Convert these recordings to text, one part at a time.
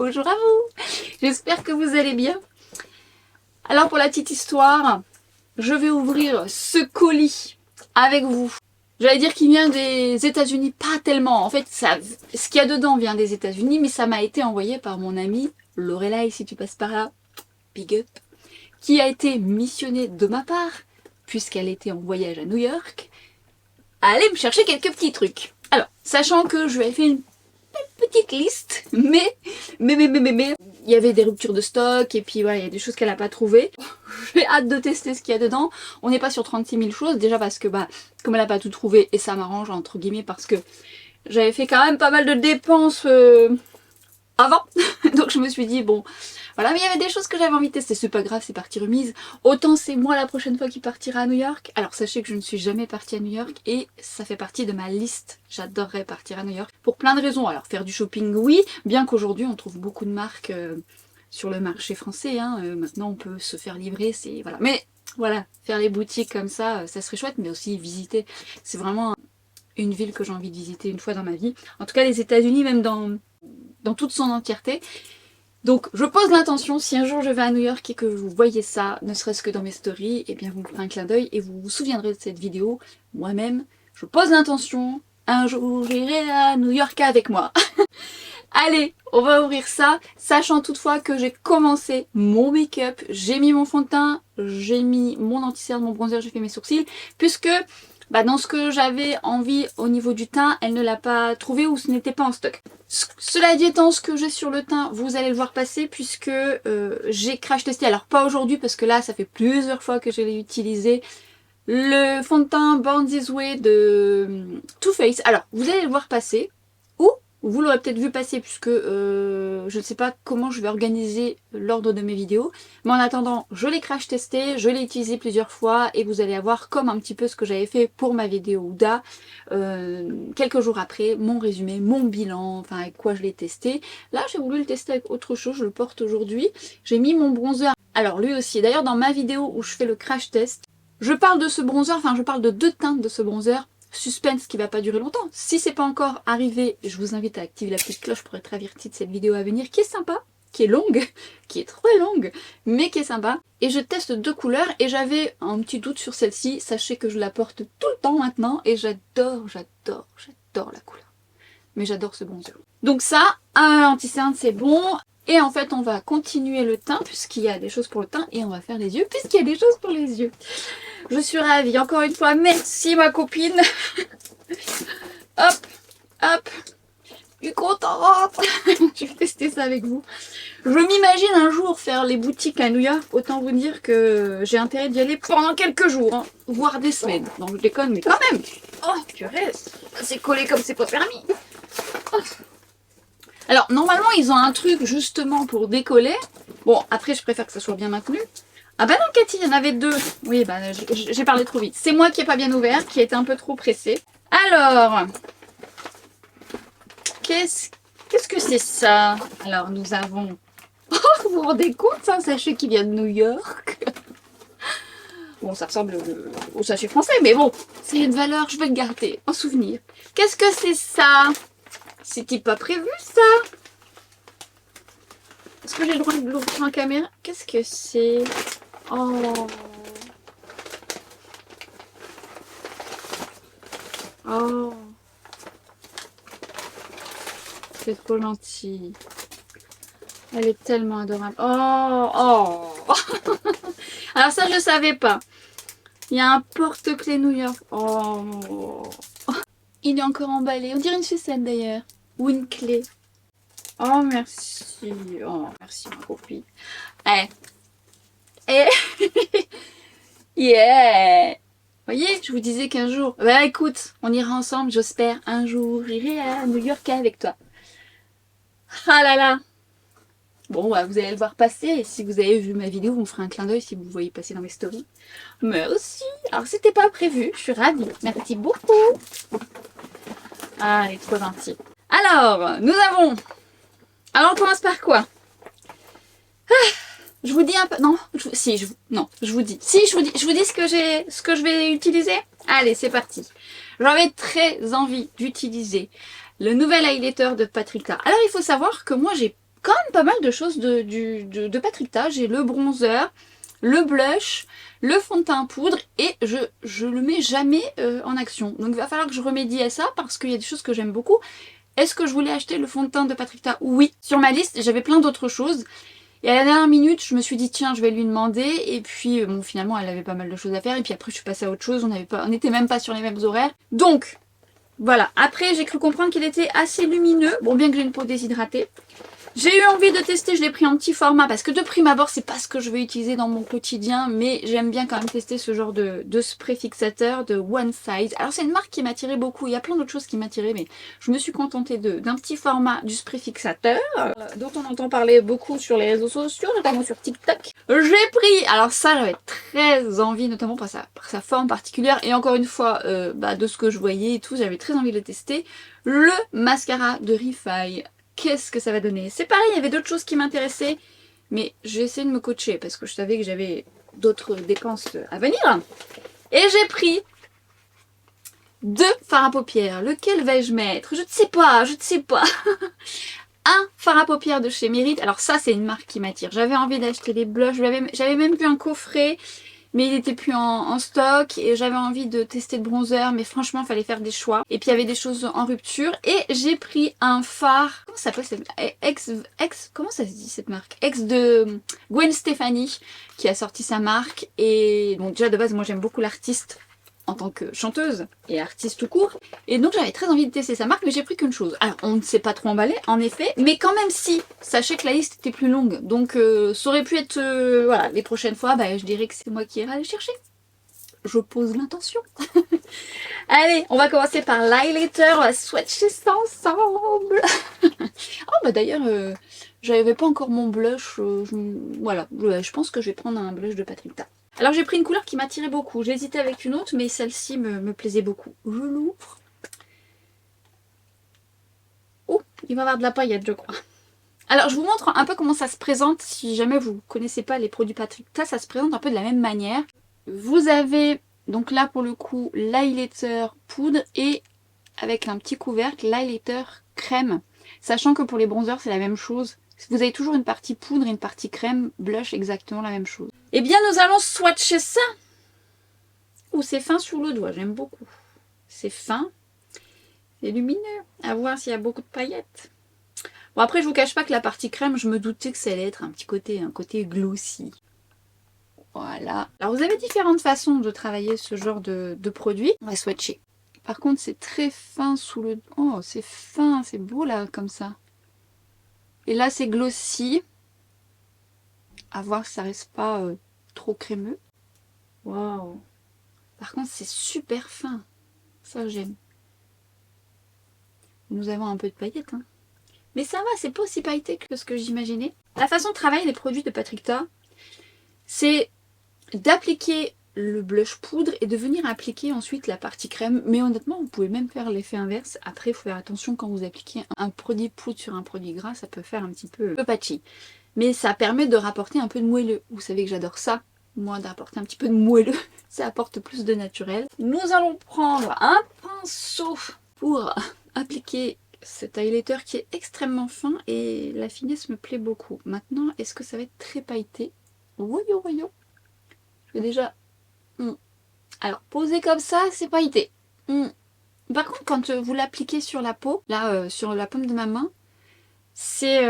Bonjour à vous. J'espère que vous allez bien. Alors pour la petite histoire, je vais ouvrir ce colis avec vous. J'allais dire qu'il vient des États-Unis, pas tellement. En fait, ce qu'il y a dedans vient des États-Unis, mais ça m'a été envoyé par mon amie Lorelai, si tu passes par là, big up, qui a été missionnée de ma part, puisqu'elle était en voyage à New York, à aller me chercher quelques petits trucs. Alors, sachant que je lui ai fait une petite liste, mais, il y avait des ruptures de stock, et puis voilà, il y a des choses qu'elle n'a pas trouvées. J'ai hâte de tester ce qu'il y a dedans. On n'est pas sur 36 000 choses, déjà parce que, comme elle n'a pas tout trouvé, et ça m'arrange, entre guillemets, parce que j'avais fait quand même pas mal de dépenses avant. Donc je me suis dit, bon, voilà, mais il y avait des choses que j'avais envie de tester, c'est pas grave, c'est partie remise. Autant c'est moi la prochaine fois qui partira à New York. Alors sachez que je ne suis jamais partie à New York et ça fait partie de ma liste. J'adorerais partir à New York pour plein de raisons. Alors faire du shopping, oui, bien qu'aujourd'hui on trouve beaucoup de marques sur le marché français. Maintenant on peut se faire livrer, c'est voilà. Mais voilà, faire les boutiques comme ça, ça serait chouette, mais aussi visiter. C'est vraiment une ville que j'ai envie de visiter une fois dans ma vie. En tout cas les États-Unis, même dans toute son entièreté. Donc je pose l'intention, si un jour je vais à New York et que vous voyez ça, ne serait-ce que dans mes stories, eh bien vous me ferez un clin d'œil et vous vous souviendrez de cette vidéo. Moi-même, je pose l'intention, un jour j'irai à New York avec moi. Allez, on va ouvrir ça, sachant toutefois que j'ai commencé mon make-up, j'ai mis mon fond de teint, j'ai mis mon anti-cerne, mon bronzer, j'ai fait mes sourcils, puisque dans ce que j'avais envie au niveau du teint, elle ne l'a pas trouvé ou ce n'était pas en stock. Cela dit étant, ce que j'ai sur le teint, vous allez le voir passer puisque j'ai crash testé. Alors pas aujourd'hui parce que là, ça fait plusieurs fois que je l'ai utilisé. Le fond de teint Born This Way de Too Faced. Alors, vous allez le voir passer. Ou vous l'aurez peut-être vu passer puisque je ne sais pas comment je vais organiser l'ordre de mes vidéos. Mais en attendant, je l'ai crash testé, je l'ai utilisé plusieurs fois et vous allez avoir comme un petit peu ce que j'avais fait pour ma vidéo Ouda. Quelques jours après, mon résumé, mon bilan, enfin avec quoi je l'ai testé. Là, j'ai voulu le tester avec autre chose, je le porte aujourd'hui. J'ai mis mon bronzer. Alors lui aussi, d'ailleurs dans ma vidéo où je fais le crash test, je parle de ce bronzer, enfin je parle de deux teintes de ce bronzer. Suspense qui va pas durer longtemps. Si c'est pas encore arrivé, je vous invite à activer la petite cloche pour être averti de cette vidéo à venir qui est sympa, qui est longue, qui est très longue, mais qui est sympa. Et je teste deux couleurs et j'avais un petit doute sur celle-ci. Sachez que je la porte tout le temps maintenant et j'adore la couleur. Mais j'adore ce bronzer. Donc ça, un anti-cerne c'est bon. Et en fait on va continuer le teint puisqu'il y a des choses pour le teint et on va faire les yeux puisqu'il y a des choses pour les yeux. Je suis ravie. Encore une fois, merci ma copine. Hop, hop. Je suis contente. Je vais tester ça avec vous. Je m'imagine un jour faire les boutiques à New York. Autant vous dire que j'ai intérêt d'y aller pendant quelques jours, hein, voire des semaines. Non, je déconne, mais quand même. Oh, purée, c'est collé comme c'est pas permis. Oh. Alors, normalement, ils ont un truc justement pour décoller. Bon, après, je préfère que ça soit bien maintenu. Ah bah non Cathy, il y en avait deux. Oui, j'ai parlé trop vite. C'est moi qui n'ai pas bien ouvert, qui a été un peu trop pressée. Alors, qu'est-ce que c'est ça? Alors, nous avons... Oh, vous vous rendez compte, ça, un sachet qui vient de New York. Bon, ça ressemble au sachet français, mais bon, c'est une valeur, je vais le garder en souvenir. Qu'est-ce que c'est ça? C'était pas prévu, ça? Est-ce que j'ai le droit de l'ouvrir en caméra? Qu'est-ce que c'est? Oh. Oh. C'est trop gentil. Elle est tellement adorable. Oh. Oh. Alors ça, je ne savais pas. Il y a un porte-clés New York. Oh. Il est encore emballé. On dirait une sucette d'ailleurs. Ou une clé. Oh, merci. Oh, merci ma copine. Yeah! Voyez, je vous disais qu'un jour... Bah écoute, on ira ensemble, j'espère. Un jour, j'irai à New York avec toi. Ah là là! Bon, vous allez le voir passer. Et si vous avez vu ma vidéo, vous me ferez un clin d'œil si vous le voyez passer dans mes stories. Merci! Alors, c'était pas prévu. Je suis ravie. Merci beaucoup. Ah, elle est trop gentille. Alors, nous avons... Alors, on commence par quoi? Je vous dis un peu... Non, je vous dis. Si, je vous dis ce que je vais utiliser. Allez, c'est parti. J'avais très envie d'utiliser le nouvel highlighter de Patricia. Alors, il faut savoir que moi, j'ai quand même pas mal de choses de Patrick Ta. J'ai le bronzer, le blush, le fond de teint poudre et je le mets jamais en action. Donc il va falloir que je remédie à ça parce qu'il y a des choses que j'aime beaucoup. Est-ce que je voulais acheter le fond de teint de Patrick Ta? Oui. Sur ma liste, j'avais plein d'autres choses. Et à la dernière minute, je me suis dit tiens, je vais lui demander. Et puis bon, finalement, elle avait pas mal de choses à faire. Et puis après, je suis passée à autre chose. On n'était même pas sur les mêmes horaires. Donc voilà. Après, j'ai cru comprendre qu'il était assez lumineux. Bon, bien que j'ai une peau déshydratée. J'ai eu envie de tester, je l'ai pris en petit format parce que de prime abord c'est pas ce que je vais utiliser dans mon quotidien, mais j'aime bien quand même tester ce genre de spray fixateur de One Size. Alors c'est une marque qui m'attirait beaucoup, il y a plein d'autres choses qui m'attiraient, mais je me suis contentée d'un petit format du spray fixateur dont on entend parler beaucoup sur les réseaux sociaux, notamment sur TikTok. J'ai pris, alors ça j'avais très envie, notamment par sa forme particulière et encore une fois de ce que je voyais et tout, j'avais très envie de le tester, le mascara de Refy. Qu'est-ce que ça va donner? C'est pareil, il y avait d'autres choses qui m'intéressaient, mais j'ai essayé de me coacher parce que je savais que j'avais d'autres dépenses à venir. Et j'ai pris 2 fards à paupières. Lequel vais-je mettre? Je ne sais pas, je ne sais pas. Un fard à paupières de chez Merit. Alors ça, c'est une marque qui m'attire. J'avais envie d'acheter des blushs. J'avais même vu un coffret, mais il était plus en stock. Et j'avais envie de tester le bronzer, mais franchement, il fallait faire des choix. Et puis, il y avait des choses en rupture. Et j'ai pris un fard... Comment ça s'appelle cette... Comment ça se dit cette marque? Ex de Gwen Stefani, qui a sorti sa marque. Et donc déjà, de base, moi, j'aime beaucoup l'artiste en tant que chanteuse et artiste tout court. Et donc j'avais très envie de tester sa marque, mais j'ai pris qu'une chose. Alors on ne s'est pas trop emballé, en effet, mais quand même si, sachez que la liste était plus longue. Donc ça aurait pu être, voilà, les prochaines fois, je dirais que c'est moi qui irai aller chercher. Je pose l'intention. Allez, on va commencer par l'highlighter, on va swatcher ça ensemble. Oh d'ailleurs, j'avais pas encore mon blush, voilà, je pense que je vais prendre un blush de Patrick Ta. Alors j'ai pris une couleur qui m'attirait beaucoup. J'hésitais avec une autre, mais celle-ci me plaisait beaucoup. Je l'ouvre. Oh, il va y avoir de la paillette, je crois. Alors je vous montre un peu comment ça se présente. Si jamais vous ne connaissez pas les produits Patrick Ta, ça se présente un peu de la même manière. Vous avez, donc là pour le coup, l'highlighter poudre et avec un petit couvercle, l'highlighter crème. Sachant que pour les bronzers, c'est la même chose. Vous avez toujours une partie poudre et une partie crème, blush, exactement la même chose. Eh bien, nous allons swatcher ça. Ouh, c'est fin sur le doigt, j'aime beaucoup. C'est fin, c'est lumineux. À voir s'il y a beaucoup de paillettes. Bon, après, je vous cache pas que la partie crème, je me doutais que ça allait être un côté glossy. Voilà. Alors, vous avez différentes façons de travailler ce genre de produit. On va swatcher. Par contre, c'est très fin sous le... Oh, c'est fin, c'est beau là, comme ça. Et là, c'est glossy. À voir si ça reste pas trop crémeux. Waouh. Par contre, c'est super fin. Ça, j'aime. Nous avons un peu de paillettes. Hein. Mais ça va, c'est pas aussi pailleté que ce que j'imaginais. La façon de travailler les produits de Patrick Ta, c'est d'appliquer le blush poudre et de venir appliquer ensuite la partie crème. Mais honnêtement, vous pouvez même faire l'effet inverse. Après, il faut faire attention quand vous appliquez un produit poudre sur un produit gras, ça peut faire un petit peu patchy. Mais ça permet de rapporter un peu de moelleux. Vous savez que j'adore ça, moi, d'apporter un petit peu de moelleux. Ça apporte plus de naturel. Nous allons prendre un pinceau pour appliquer cet highlighter qui est extrêmement fin et la finesse me plaît beaucoup. Maintenant, est-ce que ça va être très pailleté? Voyons, voyons. Je vais déjà... Alors, posé comme ça, c'est pailleté. Par contre, quand vous l'appliquez sur la peau, là, sur la paume de ma main, c'est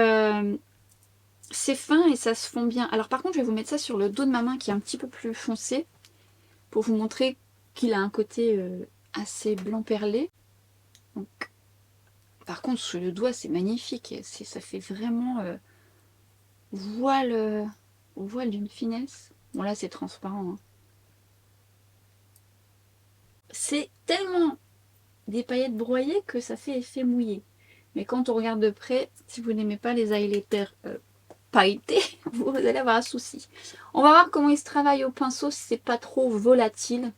fin et ça se fond bien. Alors par contre, je vais vous mettre ça sur le dos de ma main qui est un petit peu plus foncé pour vous montrer qu'il a un côté assez blanc perlé. Donc, par contre, sur le doigt, c'est magnifique. Ça fait vraiment voile d'une finesse. Bon là, c'est transparent. Hein. C'est tellement des paillettes broyées que ça fait effet mouillé. Mais quand on regarde de près, si vous n'aimez pas les highlighters pailletés, vous allez avoir un souci. On va voir comment il se travaille au pinceau si c'est pas trop volatile.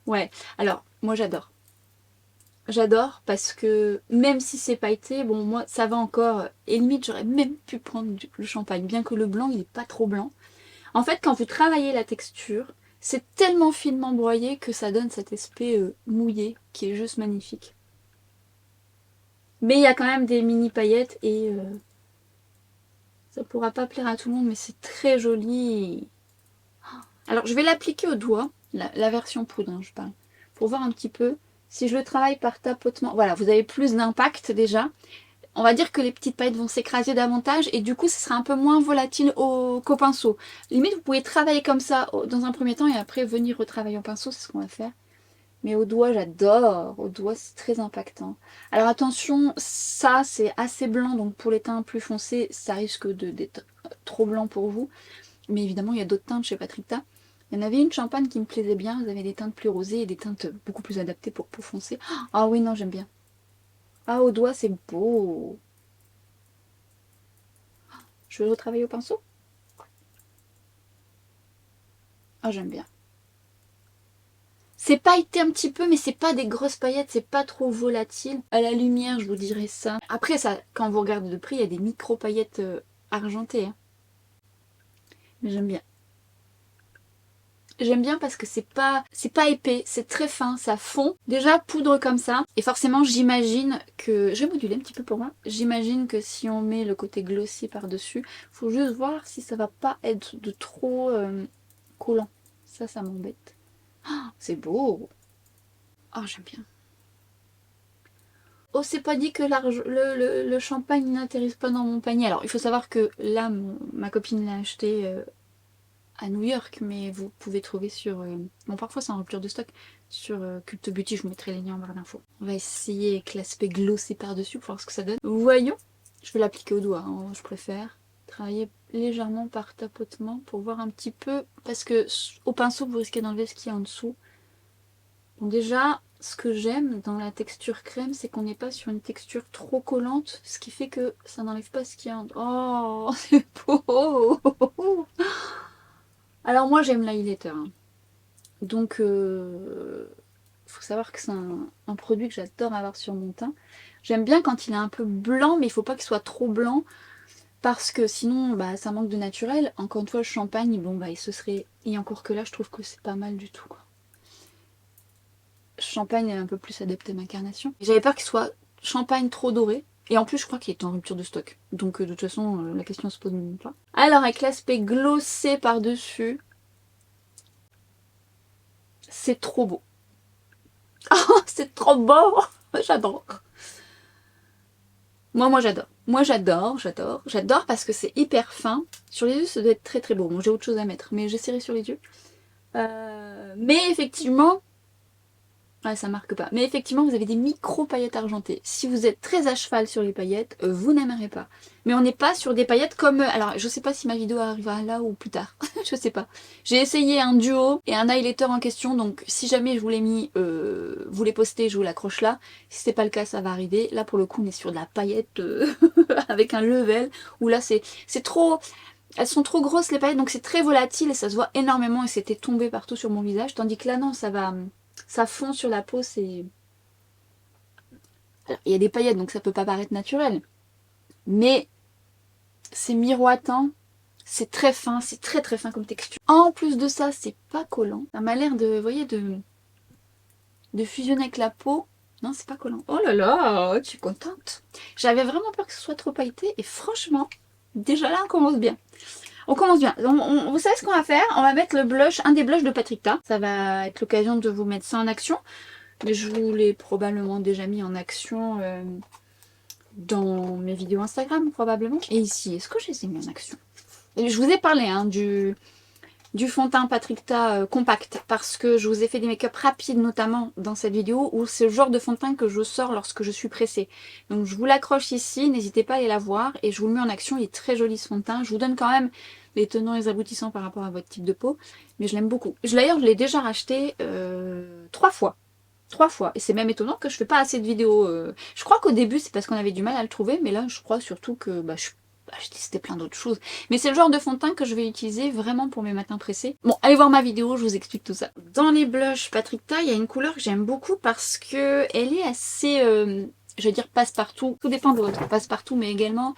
Ouais, alors moi j'adore. J'adore parce que même si c'est pailleté, bon moi ça va encore. Et limite j'aurais même pu prendre le champagne, bien que le blanc il n'est pas trop blanc. En fait quand vous travaillez la texture, c'est tellement finement broyé que ça donne cet aspect mouillé qui est juste magnifique. Mais il y a quand même des mini paillettes et ça pourra pas plaire à tout le monde, mais c'est très joli. Alors je vais l'appliquer au doigt, la version poudre, hein, je parle, pour voir un petit peu si je le travaille par tapotement. Voilà, vous avez plus d'impact déjà. On va dire que les petites paillettes vont s'écraser davantage et du coup ce sera un peu moins volatile qu'au pinceau. Limite vous pouvez travailler comme ça dans un premier temps et après venir retravailler au pinceau, c'est ce qu'on va faire. Mais au doigt j'adore, au doigt c'est très impactant. Alors attention, ça c'est assez blanc donc pour les teints plus foncés ça risque d'être trop blanc pour vous. Mais évidemment il y a d'autres teintes chez Patrick Ta. Il y en avait une champagne qui me plaisait bien, vous avez des teintes plus rosées et des teintes beaucoup plus adaptées pour peau foncée. Ah oui non j'aime bien. Ah au doigt c'est beau. Je vais retravailler au pinceau. Ah j'aime bien. C'est pailleté un petit peu mais c'est pas des grosses paillettes, c'est pas trop volatile. À la lumière je vous dirais ça. Après ça, quand vous regardez de près il y a des micro paillettes argentées. Hein. Mais j'aime bien. J'aime bien parce que c'est pas épais, c'est très fin, ça fond. Déjà poudre comme ça. Et forcément j'imagine que... Je vais moduler un petit peu pour moi. J'imagine que si on met le côté glossy par-dessus, faut juste voir si ça va pas être de trop collant. Ça m'embête. Oh, c'est beau. Oh j'aime bien. Oh c'est pas dit que le champagne n'atterrisse pas dans mon panier. Alors il faut savoir que là ma copine l'a acheté... à New York, mais vous pouvez trouver sur... Bon, parfois c'est en rupture de stock. Sur Cult Beauty, je vous mettrai les liens en barre d'infos. On va essayer avec l'aspect glossé par-dessus pour voir ce que ça donne. Voyons. Je vais l'appliquer au doigt, hein, je préfère. Travailler légèrement par tapotement pour voir un petit peu. Parce que au pinceau, vous risquez d'enlever ce qu'il y a en dessous. Bon, déjà, ce que j'aime dans la texture crème, c'est qu'on n'est pas sur une texture trop collante. Ce qui fait que ça n'enlève pas ce qu'il y a en dessous. Oh, c'est beau. Alors moi j'aime l'highlighter, hein. Donc faut savoir que c'est un produit que j'adore avoir sur mon teint. J'aime bien quand il est un peu blanc, mais il faut pas qu'il soit trop blanc parce que sinon bah, ça manque de naturel. Encore une fois le champagne, bon bah il se serait... Et encore que là je trouve que c'est pas mal du tout quoi. Champagne est un peu plus adapté à ma carnation. J'avais peur qu'il soit champagne trop doré. Et en plus je crois qu'il est en rupture de stock. Donc de toute façon la question se pose même pas. Alors avec l'aspect glossé par-dessus, c'est trop beau. Oh, c'est trop beau. J'adore. Moi j'adore. Moi j'adore parce que c'est hyper fin. Sur les yeux ça doit être très très beau. Bon j'ai autre chose à mettre mais j'essaierai sur les yeux. Mais effectivement... Ouais, ça marque pas. Mais effectivement, vous avez des micro paillettes argentées. Si vous êtes très à cheval sur les paillettes, vous n'aimerez pas. Mais on n'est pas sur des paillettes comme... Alors, je sais pas si ma vidéo arrivera là ou plus tard. Je sais pas. J'ai essayé un duo et un highlighter en question. Donc, si jamais je vous l'ai mis, vous les postez, je vous l'accroche là. Si c'est pas le cas, ça va arriver. Là, pour le coup, on est sur de la paillette avec un level. Où là, c'est trop... Elles sont trop grosses les paillettes, donc c'est très volatile et ça se voit énormément et c'était tombé partout sur mon visage. Tandis que là, non, ça fond sur la peau, c'est... Alors, il y a des paillettes, donc ça peut pas paraître naturel. Mais c'est miroitant, c'est très fin, c'est très très fin comme texture. En plus de ça, c'est pas collant. Ça m'a l'air de, vous voyez, de fusionner avec la peau. Non, c'est pas collant. Oh là là, je suis contente. J'avais vraiment peur que ce soit trop pailleté et franchement, déjà là, on commence bien. On commence bien. Vous savez ce qu'on va faire? On va mettre le blush, un des blushs de Patrick Ta. Ça va être l'occasion de vous mettre ça en action. Mais je vous l'ai probablement déjà mis en action dans mes vidéos Instagram, probablement. Et ici, est-ce que je les ai mis en action? Je vous ai parlé hein, du fond de teint Patrick Ta compact parce que je vous ai fait des make-up rapides notamment dans cette vidéo où c'est le genre de fond de teint que je sors lorsque je suis pressée. Donc je vous l'accroche ici, n'hésitez pas à aller la voir et je vous le mets en action, il est très joli ce fond de teint. Je vous donne quand même les tenants et les aboutissants par rapport à votre type de peau, mais je l'aime beaucoup. D'ailleurs je l'ai déjà racheté 3 fois. 3 fois. Et c'est même étonnant que je fais pas assez de vidéos. Je crois qu'au début c'est parce qu'on avait du mal à le trouver, mais là je crois surtout que j'ai testé plein d'autres choses. Mais c'est le genre de fond de teint que je vais utiliser vraiment pour mes matins pressés. Bon, allez voir ma vidéo, je vous explique tout ça. Dans les blushs Patrick Ta, il y a une couleur que j'aime beaucoup parce que elle est assez, je vais dire passe-partout. Tout dépend de votre passe-partout, mais également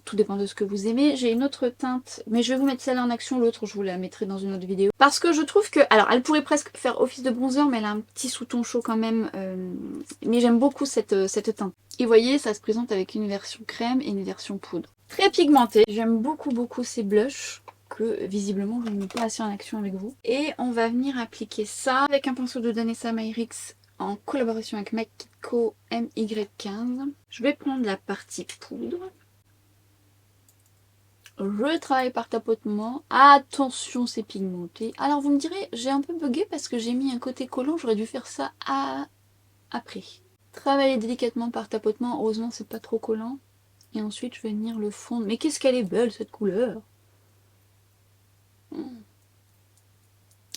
Tout dépend de ce que vous aimez. J'ai une autre teinte, mais je vais vous mettre celle en action, l'autre je vous la mettrai dans une autre vidéo. Parce que je trouve que, alors elle pourrait presque faire office de bronzer, mais elle a un petit sous-ton chaud quand même. Mais j'aime beaucoup cette teinte. Et vous voyez, ça se présente avec une version crème et une version poudre. Très pigmentée. J'aime beaucoup ces blushs que visiblement je ne mets pas assez en action avec vous. Et on va venir appliquer ça avec un pinceau de Danessa Myricks en collaboration avec MAC Kiko MY15. Je vais prendre la partie poudre. Je travaille par tapotement. Attention, c'est pigmenté. Alors vous me direz, j'ai un peu bugué parce que j'ai mis un côté collant. J'aurais dû faire ça après. Travailler délicatement par tapotement. Heureusement, c'est pas trop collant. Et ensuite, je vais venir le fondre. Mais qu'est-ce qu'elle est belle, cette couleur!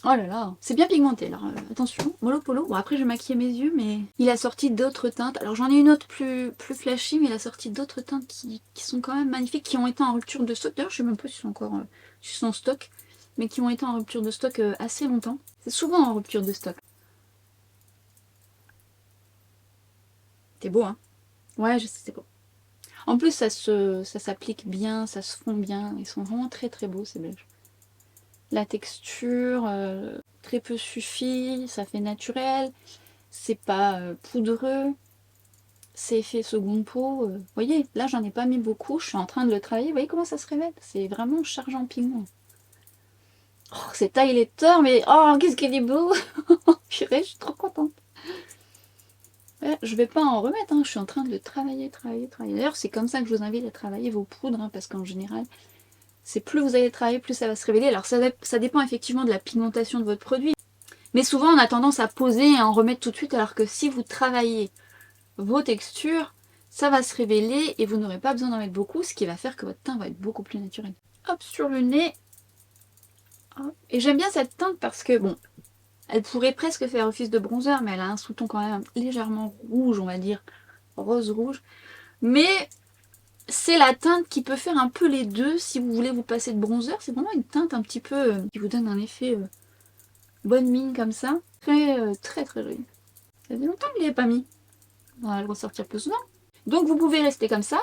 Oh là là, c'est bien pigmenté, alors attention, mollo polo. Bon, après, je vais maquiller mes yeux, mais il a sorti d'autres teintes. Alors, j'en ai une autre plus flashy, mais il a sorti d'autres teintes qui sont quand même magnifiques, qui ont été en rupture de stock. D'ailleurs, je sais même pas si sont encore si sont en stock, mais qui ont été en rupture de stock assez longtemps. C'est souvent en rupture de stock. C'est beau, hein? Ouais, je sais, c'est beau. En plus, ça s'applique bien, ça se fond bien. Ils sont vraiment très beaux, ces blushs. La texture, très peu suffit, ça fait naturel. C'est pas poudreux. C'est effet seconde peau. Vous voyez, là, j'en ai pas mis beaucoup. Je suis en train de le travailler. Vous voyez comment ça se révèle? C'est vraiment chargé en pigment. Oh, c'est highlighter, mais oh, qu'est-ce qu'il est beau! Purée, je suis trop contente. Ouais, je vais pas en remettre, hein. Je suis en train de le travailler. D'ailleurs, c'est comme ça que je vous invite à travailler vos poudres, hein, parce qu'en général, c'est plus vous allez travailler, plus ça va se révéler. Alors ça dépend effectivement de la pigmentation de votre produit. Mais souvent, on a tendance à poser et à en remettre tout de suite, alors que si vous travaillez vos textures, ça va se révéler et vous n'aurez pas besoin d'en mettre beaucoup, ce qui va faire que votre teint va être beaucoup plus naturel. Hop, sur le nez. Hop. Et j'aime bien cette teinte parce que, bon, elle pourrait presque faire office de bronzer, mais elle a un sous-ton quand même légèrement rouge, on va dire, rose-rouge. Mais c'est la teinte qui peut faire un peu les deux si vous voulez vous passer de bronzer. C'est vraiment une teinte un petit peu qui vous donne un effet bonne mine comme ça. Très joli. Ça fait longtemps que je ne l'ai pas mis. On va le ressortir plus souvent. Donc vous pouvez rester comme ça.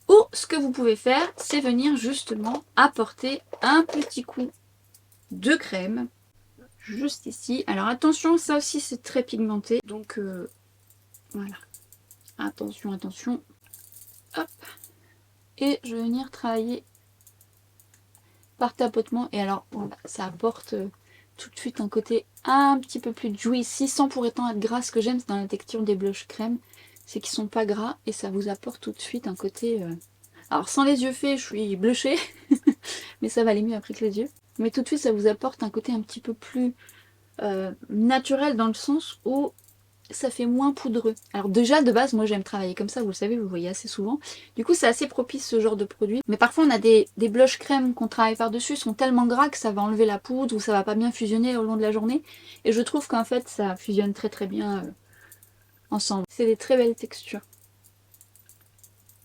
Ou ce que vous pouvez faire, c'est venir justement apporter un petit coup de crème. Juste ici. Alors attention, ça aussi c'est très pigmenté. Donc voilà. Attention. Hop. Et je vais venir travailler par tapotement. Et alors, voilà, ça apporte tout de suite un côté un petit peu plus juicy, sans pour autant être gras. Ce que j'aime, c'est dans la texture des blushs crème, c'est qu'ils sont pas gras et ça vous apporte tout de suite un côté... Alors, sans les yeux faits, je suis blushée, mais ça va aller mieux après que les yeux. Mais tout de suite, ça vous apporte un côté un petit peu plus naturel dans le sens où ça fait moins poudreux. Alors déjà de base moi j'aime travailler comme ça, vous le savez, vous le voyez assez souvent. Du coup c'est assez propice ce genre de produit. Mais parfois on a des blushs crème qu'on travaille par dessus, sont tellement gras que ça va enlever la poudre ou ça va pas bien fusionner au long de la journée. Et je trouve qu'en fait ça fusionne très bien ensemble. C'est des très belles textures.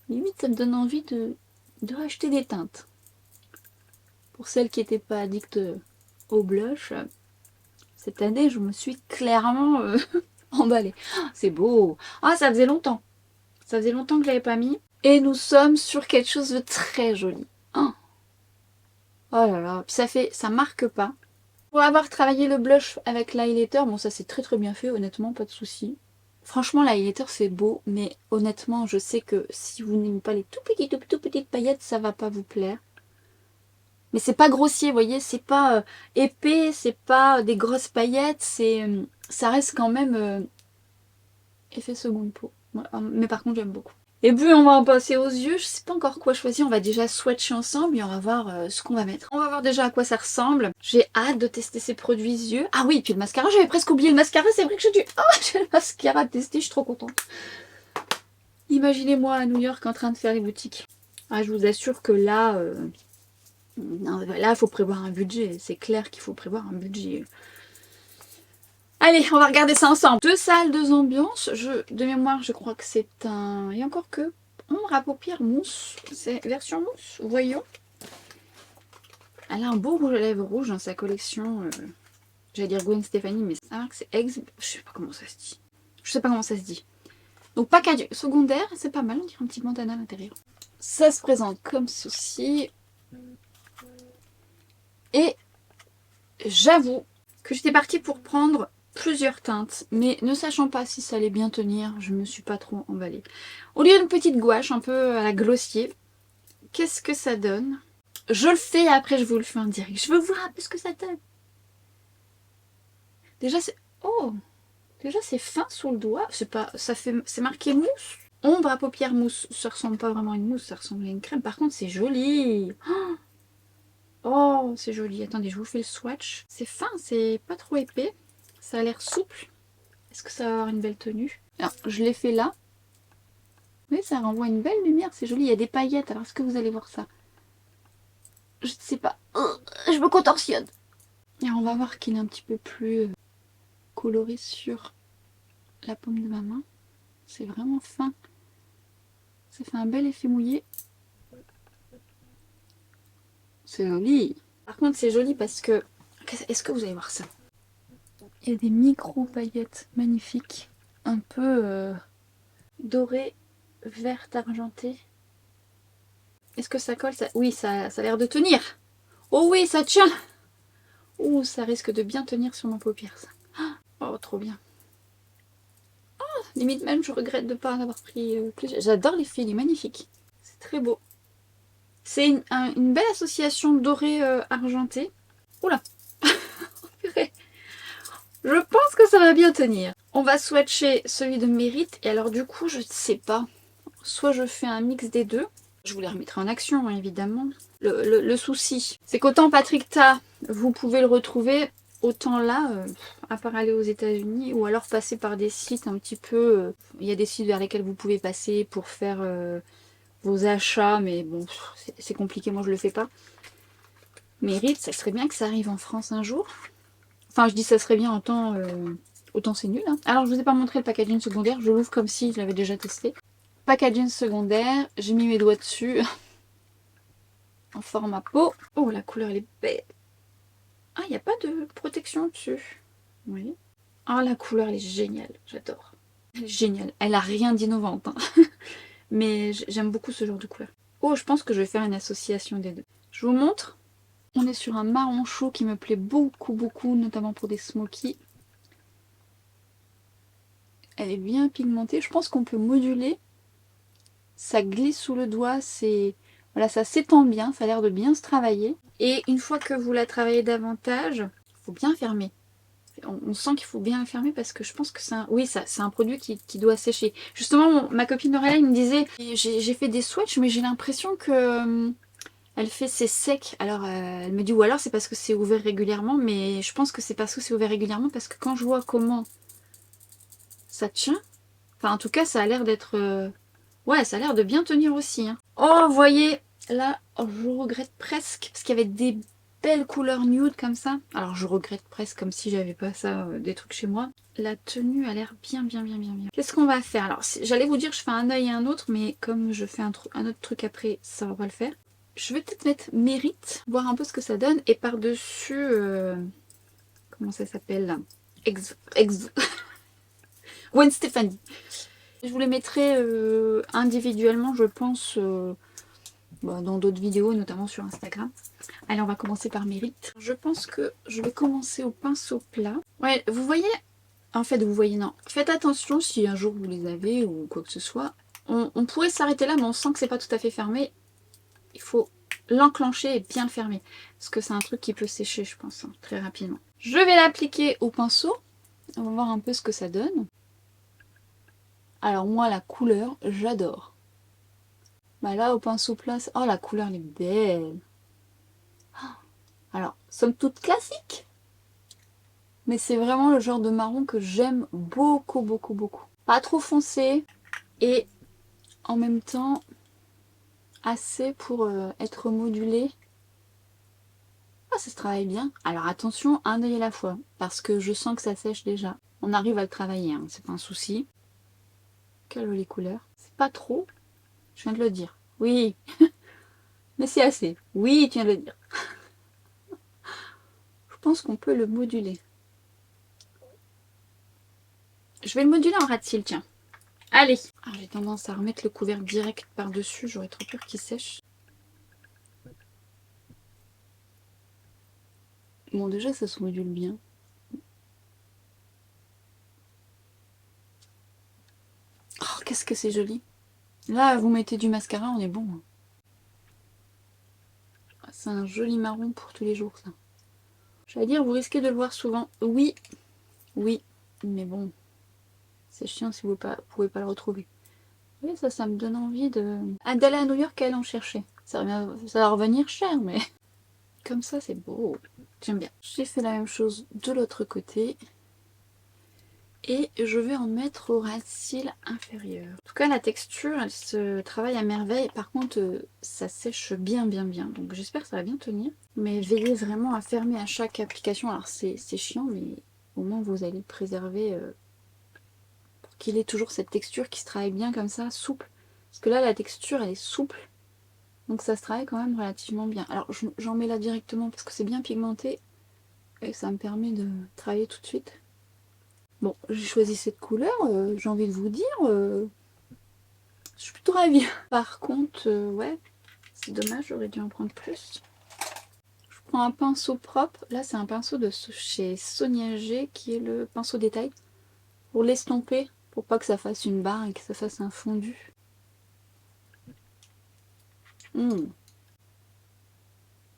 Limite ça me donne envie de racheter des teintes. Pour celles qui n'étaient pas addictes au blush, cette année je me suis clairement... emballé. C'est beau. Ah, ça faisait longtemps. Ça faisait longtemps que je l'avais pas mis. Et nous sommes sur quelque chose de très joli. Oh, oh là là. Puis ça marque pas. Pour avoir travaillé le blush avec l'highlighter, bon ça c'est très bien fait, honnêtement, pas de souci. Franchement, l'highlighter c'est beau, mais honnêtement, je sais que si vous n'aimez pas les tout petites paillettes, ça va pas vous plaire. Mais c'est pas grossier, vous voyez, c'est pas épais, c'est pas des grosses paillettes, ça reste quand même effet seconde peau. Voilà. Mais par contre, j'aime beaucoup. Et puis on va en passer aux yeux, je sais pas encore quoi choisir, on va déjà swatcher ensemble et on va voir ce qu'on va mettre. On va voir déjà à quoi ça ressemble. J'ai hâte de tester ces produits yeux. Ah oui, puis le mascara, j'avais presque oublié le mascara, c'est vrai que j'ai le mascara à tester, je suis trop contente. Imaginez-moi à New York en train de faire les boutiques. Ah, je vous assure que là, il faut prévoir un budget, c'est clair qu'il faut prévoir un budget. Allez, on va regarder ça ensemble. 2 salles, 2 ambiances. De mémoire, je crois que c'est un... Et encore que... Ombre à paupières mousse. C'est version mousse. Voyons. Elle a un beau rouge à lèvres rouge dans sa collection. J'allais dire Gwen Stefani, mais ça marque que c'est ex... Je sais pas comment ça se dit. Donc package secondaire, c'est pas mal. On dirait un petit bandana à l'intérieur. ça se présente comme ceci. Et j'avoue que j'étais partie pour prendre plusieurs teintes, mais ne sachant pas si ça allait bien tenir, je me suis pas trop emballée. Au lieu d'une petite gouache un peu à la Glossier, qu'est-ce que ça donne? Je le fais et après je vous le fais en direct. Je veux voir un peu ce que ça donne. Déjà c'est... Oh! Déjà c'est fin sous le doigt. C'est pas... ça fait... C'est marqué mousse. Ombre à paupières mousse. Ça ressemble pas vraiment à une mousse, ça ressemble à une crème. Par contre c'est joli. Oh, c'est joli. Attendez, je vous fais le swatch. C'est fin, c'est pas trop épais. Ça a l'air souple. Est-ce que ça va avoir une belle tenue? Alors, je l'ai fait là. Oui, ça renvoie une belle lumière, c'est joli. Il y a des paillettes. Alors, est-ce que vous allez voir ça? Je ne sais pas. Je me contorsionne. Et on va voir qu'il est un petit peu plus coloré sur la paume de ma main. C'est vraiment fin. Ça fait un bel effet mouillé. C'est joli. Par contre, c'est joli parce que... Est-ce que vous allez voir ça? Il y a des micro paillettes magnifiques. Un peu dorées, vertes, argentées. Est-ce que ça colle ça... Oui, ça a l'air de tenir. Oh oui, ça tient. Oh, ça risque de bien tenir sur ma paupière, ça. Oh, trop bien. Oh, limite même, je regrette de ne pas en avoir pris plus. J'adore l'effet, il est magnifique. C'est très beau. C'est une belle association doré-argenté. Oula. Purée. Je pense que ça va bien tenir. On va swatcher celui de Mérite. Et alors du coup, je ne sais pas. Soit je fais un mix des deux. Je vous les remettrai en action, hein, évidemment. Le souci, c'est qu'autant Patrick Ta, vous pouvez le retrouver, autant là, à part aller aux États-Unis ou alors passer par des sites un petit peu... il y a des sites vers lesquels vous pouvez passer pour faire vos achats, mais bon, c'est compliqué, moi je le fais pas. Mérite, ça serait bien que ça arrive en France un jour. Enfin, je dis ça serait bien, autant c'est nul. Hein. Alors, je vous ai pas montré le packaging secondaire, je l'ouvre comme si je l'avais déjà testé. Packaging secondaire, j'ai mis mes doigts dessus. En format peau. Oh, la couleur, elle est belle. Ah, il n'y a pas de protection dessus. Oui. Ah, la couleur, elle est géniale. J'adore. Elle est géniale. Elle a rien d'innovante. Hein. Mais j'aime beaucoup ce genre de couleur. Oh, je pense que je vais faire une association des deux. Je vous montre. On est sur un marron chaud qui me plaît beaucoup, beaucoup, notamment pour des smokies. Elle est bien pigmentée. Je pense qu'on peut moduler. Ça glisse sous le doigt. Voilà, ça s'étend bien. Ça a l'air de bien se travailler. Et une fois que vous la travaillez davantage, il faut bien fermer. On sent qu'il faut bien la fermer parce que je pense que c'est un... Oui, c'est un produit qui doit sécher. Justement, ma copine Aurélie me disait, j'ai fait des swatchs, mais j'ai l'impression que elle fait c'est sec. Alors, elle me dit, ou alors c'est parce que c'est ouvert régulièrement, mais je pense que c'est parce que c'est ouvert régulièrement parce que quand je vois comment ça tient, enfin en tout cas, ça a l'air d'être... Ouais, ça a l'air de bien tenir aussi. Hein. Oh, vous voyez, là, oh, je regrette presque parce qu'il y avait des belles couleurs nude comme ça. Alors, je regrette presque comme si j'avais pas ça, des trucs chez moi. La tenue a l'air bien, bien, bien, bien, bien. Qu'est-ce qu'on va faire? Alors, j'allais vous dire, je fais un œil et un autre, mais comme je fais un autre truc après, ça va pas le faire. Je vais peut-être mettre Mérite, voir un peu ce que ça donne. Et par-dessus, comment ça s'appelle là? Gwen Stefani. Je vous les mettrai individuellement, je pense, dans d'autres vidéos, notamment sur Instagram. Allez, on va commencer par Mérite. Je pense que je vais commencer au pinceau plat. Ouais, vous voyez, en fait, vous voyez, non. Faites attention si un jour vous les avez ou quoi que ce soit. On pourrait s'arrêter là, mais on sent que c'est pas tout à fait fermé. Il faut l'enclencher et bien le fermer. Parce que c'est un truc qui peut sécher, je pense, hein, très rapidement. Je vais l'appliquer au pinceau. On va voir un peu ce que ça donne. Alors moi, la couleur, j'adore. Bah là, au pinceau plat, oh la couleur, elle est belle. Alors, somme toute classique. Mais c'est vraiment le genre de marron que j'aime beaucoup, beaucoup, beaucoup. Pas trop foncé et en même temps assez pour être modulé. Ah, ça se travaille bien. Alors attention, un œil à la fois, parce que je sens que ça sèche déjà. On arrive à le travailler, hein, c'est pas un souci. Quelle jolie couleur. C'est pas trop, je viens de le dire. Oui, mais c'est assez. Oui, tu viens de le dire. Je pense qu'on peut le moduler. Je vais le moduler en ras de cils, tiens. Allez. Ah, j'ai tendance à remettre le couvercle direct par-dessus, j'aurais trop peur qu'il sèche. Bon, déjà, ça se module bien. Oh, qu'est-ce que c'est joli. Là, vous mettez du mascara, on est bon. C'est un joli marron pour tous les jours, ça. J'allais dire, vous risquez de le voir souvent. Oui, oui, mais bon, c'est chiant si vous ne pouvez pas le retrouver. Oui, ça me donne envie d'aller à New York et aller en chercher. Ça va revenir cher, mais comme ça, c'est beau. J'aime bien. J'ai fait la même chose de l'autre côté. Et je vais en mettre au ras de cils inférieur. En tout cas, la texture, elle se travaille à merveille. Par contre, ça sèche bien, bien, bien. Donc j'espère que ça va bien tenir. Mais veillez vraiment à fermer à chaque application. Alors c'est chiant, mais au moins vous allez le préserver pour qu'il ait toujours cette texture qui se travaille bien comme ça, souple. Parce que là, la texture, elle est souple. Donc ça se travaille quand même relativement bien. Alors j'en mets là directement parce que c'est bien pigmenté. Et ça me permet de travailler tout de suite. Bon, j'ai choisi cette couleur, j'ai envie de vous dire, je suis plutôt ravie. Par contre, ouais, c'est dommage, j'aurais dû en prendre plus. Je prends un pinceau propre, là c'est un pinceau de chez Sonia G qui est le pinceau détail, pour l'estomper, pour pas que ça fasse une barre et que ça fasse un fondu.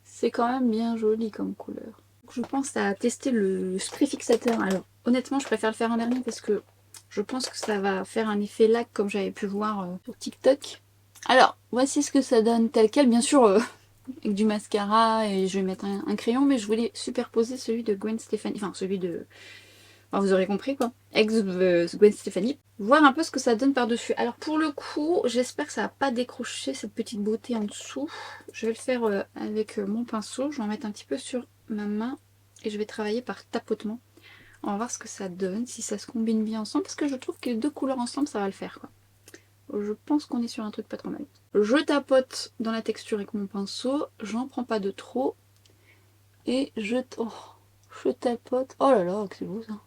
C'est quand même bien joli comme couleur. Je pense à tester le spray fixateur. Alors honnêtement, je préfère le faire en dernier parce que je pense que ça va faire un effet lac comme j'avais pu voir sur TikTok. Alors, voici ce que ça donne tel quel. Bien sûr, avec du mascara et je vais mettre un crayon, mais je voulais superposer celui de Gwen Stefani. Enfin, celui de... Enfin, vous aurez compris quoi. Gwen Stefani. Voir un peu ce que ça donne par-dessus. Alors pour le coup, j'espère que ça va pas décrocher cette petite beauté en dessous. Je vais le faire avec mon pinceau. Je vais en mettre un petit peu sur ma main et je vais travailler par tapotement. On va voir ce que ça donne, si ça se combine bien ensemble, parce que je trouve que les deux couleurs ensemble, ça va le faire, quoi. Je pense qu'on est sur un truc pas trop mal. Je tapote dans la texture avec mon pinceau, j'en prends pas de trop, et je tapote. Oh là là, que c'est beau ça.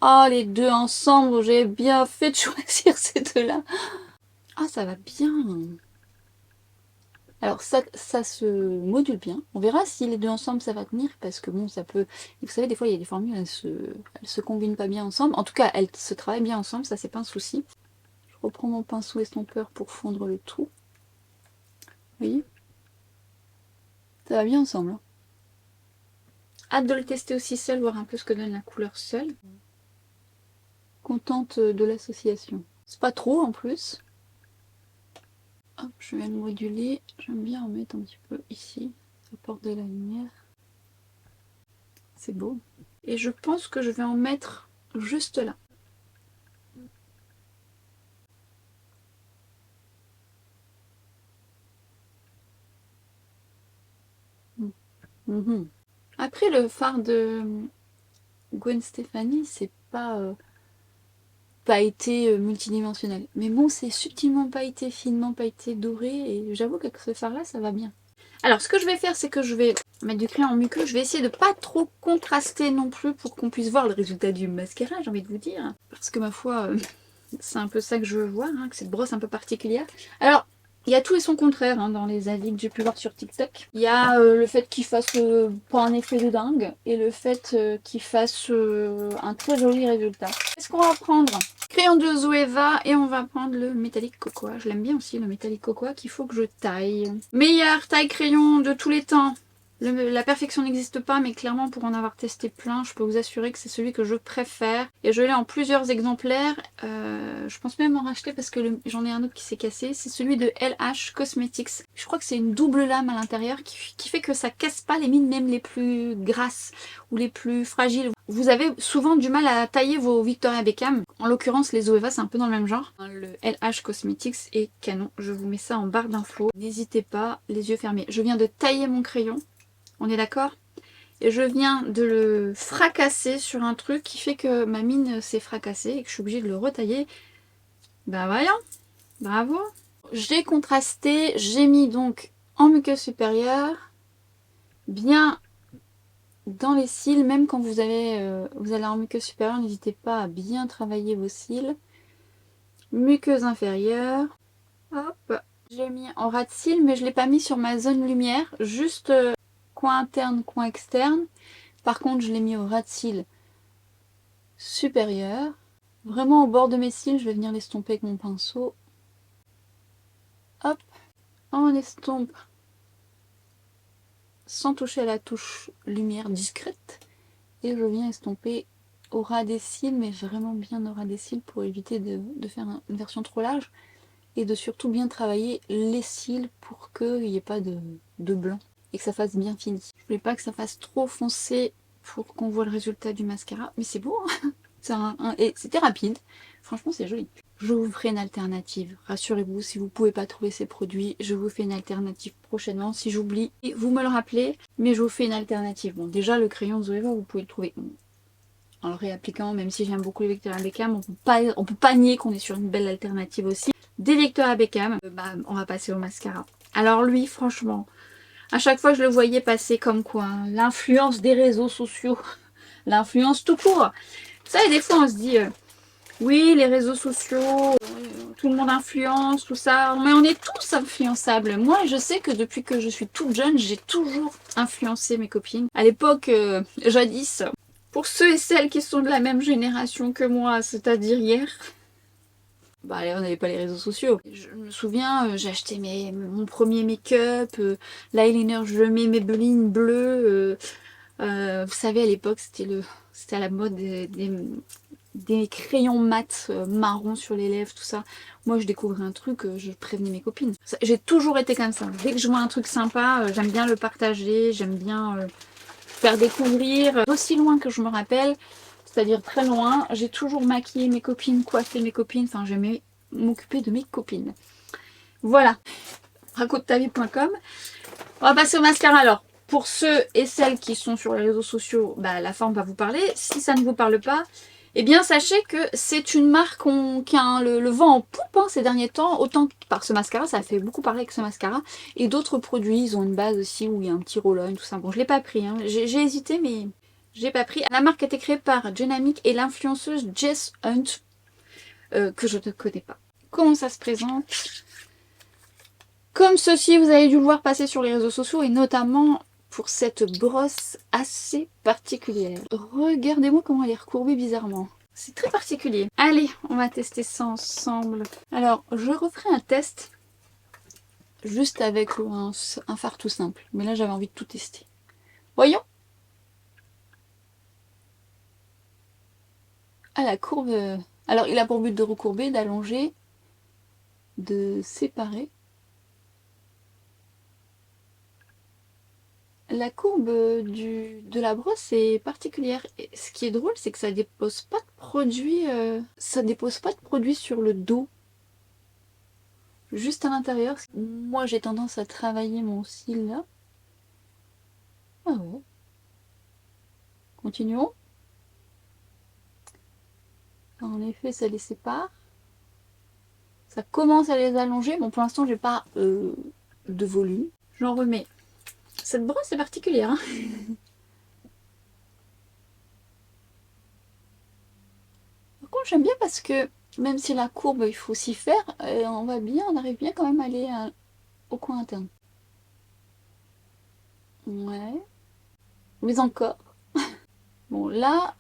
Oh, les deux ensemble, j'ai bien fait de choisir ces deux-là. Ah, ça va bien. Alors ça se module bien. On verra si les deux ensemble ça va tenir parce que bon ça peut... Vous savez des fois il y a des formules, elles se combinent pas bien ensemble. En tout cas elles se travaillent bien ensemble, ça c'est pas un souci. Je reprends mon pinceau estompeur pour fondre le tout. Vous voyez? Ça va bien ensemble. Hein. Hâte de le tester aussi seul, voir un peu ce que donne la couleur seule. Contente de l'association. C'est pas trop en plus. Hop, je vais le moduler. J'aime bien en mettre un petit peu ici. Ça apporte de la lumière. C'est beau. Et je pense que je vais en mettre juste là. Après le fard de Gwen Stefani, c'est pas pailleté multidimensionnel. Mais bon, c'est subtilement pailleté, finement pailleté, doré. Et j'avoue qu'avec ce fard là, ça va bien. Alors ce que je vais faire, c'est que je vais mettre du crayon en muqueux. Je vais essayer de pas trop contraster non plus pour qu'on puisse voir le résultat du mascara, j'ai envie de vous dire. Parce que ma foi, c'est un peu ça que je veux voir, hein, que cette brosse un peu particulière. Alors, il y a tout et son contraire hein, dans les avis que j'ai pu voir sur TikTok. Il y a le fait qu'il fasse pas un effet de dingue et le fait qu'il fasse un très joli résultat. Qu'est-ce qu'on va prendre? Crayon de Zoeva et on va prendre le métallique cocoa. Je l'aime bien aussi le métallique cocoa qu'il faut que je taille. Meilleur taille crayon de tous les temps. La perfection n'existe pas, mais clairement pour en avoir testé plein, je peux vous assurer que c'est celui que je préfère. Et je l'ai en plusieurs exemplaires. Je pense même en racheter parce que j'en ai un autre qui s'est cassé. C'est celui de LH Cosmetics. Je crois que c'est une double lame à l'intérieur qui fait que ça casse pas les mines même les plus grasses ou les plus fragiles. Vous avez souvent du mal à tailler vos Victoria Beckham. En l'occurrence, les Zoeva, c'est un peu dans le même genre. Le LH Cosmetics est canon. Je vous mets ça en barre d'infos. N'hésitez pas, les yeux fermés. Je viens de tailler mon crayon. On est d'accord? Et je viens de le fracasser sur un truc qui fait que ma mine s'est fracassée et que je suis obligée de le retailler. Ben voyons, bravo. J'ai contrasté, j'ai mis donc en muqueuse supérieure, bien dans les cils, même quand vous allez en muqueuse supérieure, n'hésitez pas à bien travailler vos cils. Muqueuse inférieure, hop, j'ai mis en ras de cils, mais je ne l'ai pas mis sur ma zone lumière, juste coin interne, coin externe. Par contre, je l'ai mis au ras de cils supérieur. Vraiment au bord de mes cils, je vais venir l'estomper avec mon pinceau. Hop, on estompe sans toucher à la touche lumière discrète. Et je viens estomper au ras des cils, mais vraiment bien au ras des cils pour éviter de faire une version trop large. Et de surtout bien travailler les cils pour qu'il n'y ait pas de blanc et que ça fasse bien fini. Je voulais pas que ça fasse trop foncé pour qu'on voit le résultat du mascara. Mais c'est beau, hein. Et c'était rapide. Franchement, c'est joli. Je vous ferai une alternative. Rassurez-vous, si vous ne pouvez pas trouver ces produits, je vous fais une alternative prochainement. Si j'oublie, vous me le rappelez, mais je vous fais une alternative. Bon, déjà, le crayon Zoeva, vous pouvez le trouver en le réappliquant, même si j'aime beaucoup les vecteurs à Beckham. On peut pas nier qu'on est sur une belle alternative aussi. Des vecteurs à Beckham, on va passer au mascara. Alors lui, franchement, à chaque fois je le voyais passer comme quoi, hein, l'influence des réseaux sociaux, l'influence tout court. Ça, et des fois on se dit, oui, les réseaux sociaux, tout le monde influence, tout ça, mais on est tous influençables. Moi, je sais que depuis que je suis toute jeune, j'ai toujours influencé mes copines. À l'époque, jadis, pour ceux et celles qui sont de la même génération que moi, c'est-à-dire hier, bah on n'avait pas les réseaux sociaux. Je me souviens, j'ai acheté mon premier make-up, l'eyeliner, je le mets Maybelline bleu. Vous savez, à l'époque, c'était à la mode des crayons mat marron sur les lèvres, tout ça. Moi, je découvrais un truc, je prévenais mes copines. J'ai toujours été comme ça. Dès que je vois un truc sympa, j'aime bien le partager, j'aime bien faire découvrir. Aussi loin que je me rappelle, c'est-à-dire très loin, j'ai toujours maquillé mes copines, coiffé mes copines, enfin j'aimais m'occuper de mes copines. Voilà, racontetavie.com. On va passer au mascara alors. Pour ceux et celles qui sont sur les réseaux sociaux, la forme va vous parler. Si ça ne vous parle pas, eh bien sachez que c'est une marque qui a le vent en poupe ces derniers temps. Autant que par ce mascara, ça a fait beaucoup parler avec ce mascara. Et d'autres produits, ils ont une base aussi où il y a un petit roll-on, tout ça. Bon, je ne l'ai pas pris, hein. J'ai hésité, mais j'ai pas pris. La marque a été créée par Dynamic et l'influenceuse Jess Hunt, que je ne connais pas. Comment ça se présente? Comme ceci, vous avez dû le voir passer sur les réseaux sociaux et notamment pour cette brosse assez particulière. Regardez-moi comment elle est recourbée bizarrement. C'est très particulier. Allez, on va tester ça ensemble. Alors, je referai un test juste avec un fard tout simple. Mais là, j'avais envie de tout tester. Voyons. Ah, la courbe... Alors, il a pour but de recourber, d'allonger, de séparer. La courbe de la brosse est particulière. Et ce qui est drôle, c'est que ça dépose pas de produit. Ça dépose pas de produit sur le dos. Juste à l'intérieur. Moi, j'ai tendance à travailler mon cil là. Ah ouais. Continuons. En effet, ça les sépare. Ça commence à les allonger. Bon, pour l'instant, j'ai pas de volume. J'en remets. Cette brosse est particulière, hein. Par contre, j'aime bien parce que même si la courbe, il faut s'y faire, on arrive bien quand même à aller au coin interne. Ouais. Mais encore. Bon, là,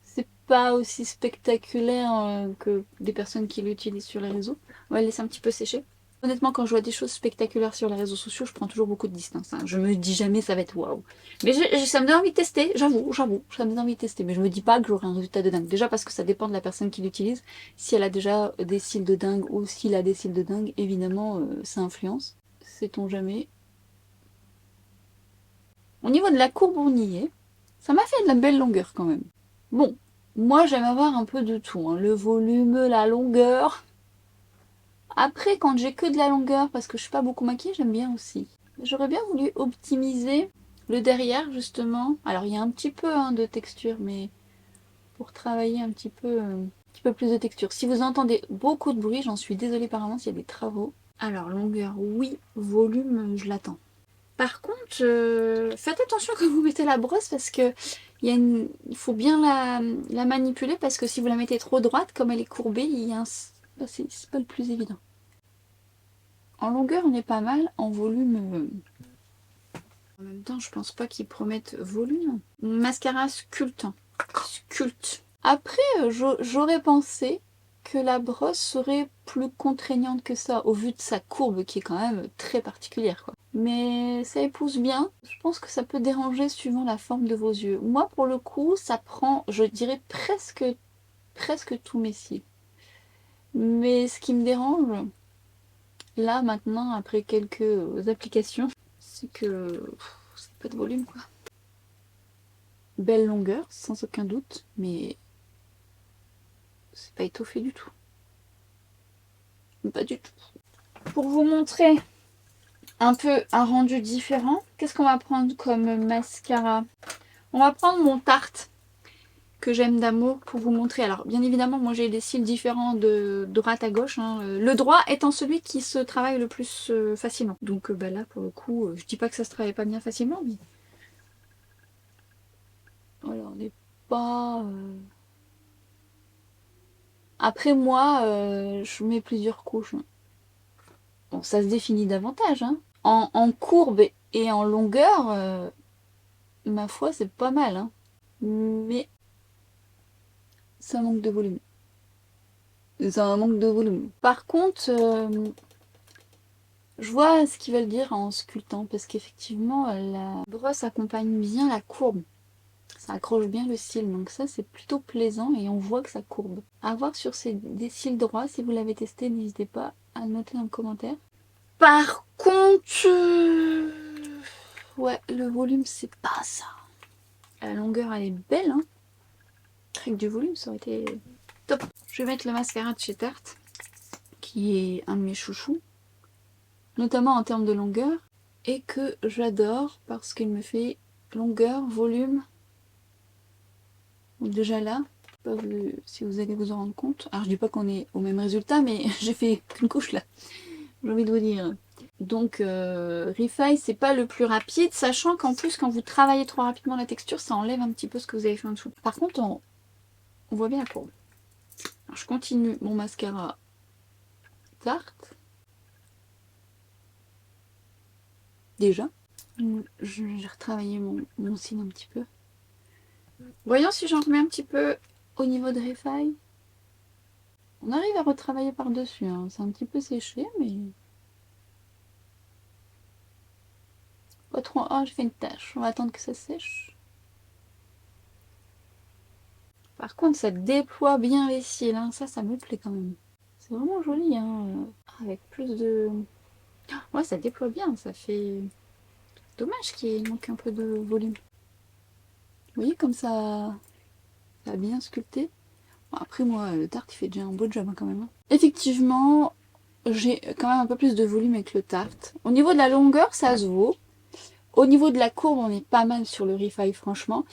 c'est pas aussi spectaculaire que des personnes qui l'utilisent sur les réseaux. On va le laisser un petit peu sécher. Honnêtement, quand je vois des choses spectaculaires sur les réseaux sociaux, je prends toujours beaucoup de distance, hein. Je me dis jamais ça va être waouh. Mais ça me donne envie de tester, j'avoue, ça me donne envie de tester. Mais je me dis pas que j'aurai un résultat de dingue. Déjà parce que ça dépend de la personne qui l'utilise. Si elle a déjà des cils de dingue ou s'il a des cils de dingue, évidemment, ça influence. Sait-on jamais. Au niveau de la courbe, on y est. Ça m'a fait de la belle longueur quand même. Bon, moi j'aime avoir un peu de tout, hein. Le volume, la longueur. Après, quand j'ai que de la longueur, parce que je suis pas beaucoup maquillée, j'aime bien aussi. J'aurais bien voulu optimiser le derrière, justement. Alors, il y a un petit peu de texture, mais pour travailler un petit peu plus de texture. Si vous entendez beaucoup de bruit, j'en suis désolée par avance, il y a des travaux. Alors, longueur, oui. Volume, je l'attends. Par contre, faites attention quand vous mettez la brosse parce que il faut bien la manipuler parce que si vous la mettez trop droite, comme elle est courbée, il y a c'est pas le plus évident. En longueur, on est pas mal. En volume, en même temps, je pense pas qu'ils promettent volume. Mascara sculptant. Sculpte. Après, j'aurais pensé que la brosse serait plus contraignante que ça, au vu de sa courbe qui est quand même très particulière, quoi. Mais ça épouse bien. Je pense que ça peut déranger suivant la forme de vos yeux. Moi, pour le coup, ça prend, je dirais, presque tous mes cils. Mais ce qui me dérange, là, maintenant, après quelques applications, c'est que c'est pas de volume, quoi. Belle longueur, sans aucun doute, mais c'est pas étoffé du tout. Pas du tout. Pour vous montrer un peu un rendu différent, qu'est-ce qu'on va prendre comme mascara? On va prendre mon Tarte que j'aime d'amour pour vous montrer. Alors bien évidemment, moi j'ai des cils différents de droite à gauche, hein. Le droit étant celui qui se travaille le plus facilement. Donc bah là pour le coup, je dis pas que ça se travaille pas bien facilement, mais voilà, on n'est pas... Après moi, je mets plusieurs couches. Bon, ça se définit davantage, hein. En courbe et en longueur, ma foi, c'est pas mal, hein. Mais ça manque de volume. Ça manque de volume. Par contre, je vois ce qu'ils veulent dire en sculptant, parce qu'effectivement, la brosse accompagne bien la courbe. Ça accroche bien le cil, donc ça c'est plutôt plaisant et on voit que ça courbe. À voir sur des cils droits, si vous l'avez testé, n'hésitez pas à le noter dans le commentaire. Par contre, ouais, le volume c'est pas ça. La longueur elle est belle, hein. Avec du volume ça aurait été top. Je vais mettre le mascara de chez Tarte, qui est un de mes chouchous, notamment en termes de longueur, et que j'adore parce qu'il me fait longueur, volume. Donc déjà là, pas si vous allez vous en rendre compte. Alors je dis pas qu'on est au même résultat, mais j'ai fait qu'une couche là, j'ai envie de vous dire. Donc Refaille c'est pas le plus rapide, sachant qu'en plus quand vous travaillez trop rapidement la texture, ça enlève un petit peu ce que vous avez fait en dessous. Par contre on voit bien la courbe. Alors je continue mon mascara Tarte. Déjà. J'ai retravaillé mon cil un petit peu. Voyons si j'en remets un petit peu au niveau de Refaille. On arrive à retravailler par-dessus, hein. C'est un petit peu séché, mais... Pas trop... Oh, j'ai fait une tache. On va attendre que ça sèche. Par contre, ça déploie bien les cils, hein. Ça me plaît quand même. C'est vraiment joli, hein. Avec plus de... Ouais, ça déploie bien. Ça fait... Dommage qu'il manque un peu de volume. Vous voyez comme ça a bien sculpté. Bon, après, moi, le Tarte, il fait déjà un beau job, hein, quand même. Effectivement, j'ai quand même un peu plus de volume avec le Tarte. Au niveau de la longueur, ça se vaut. Au niveau de la courbe, on est pas mal sur le Refaille, franchement.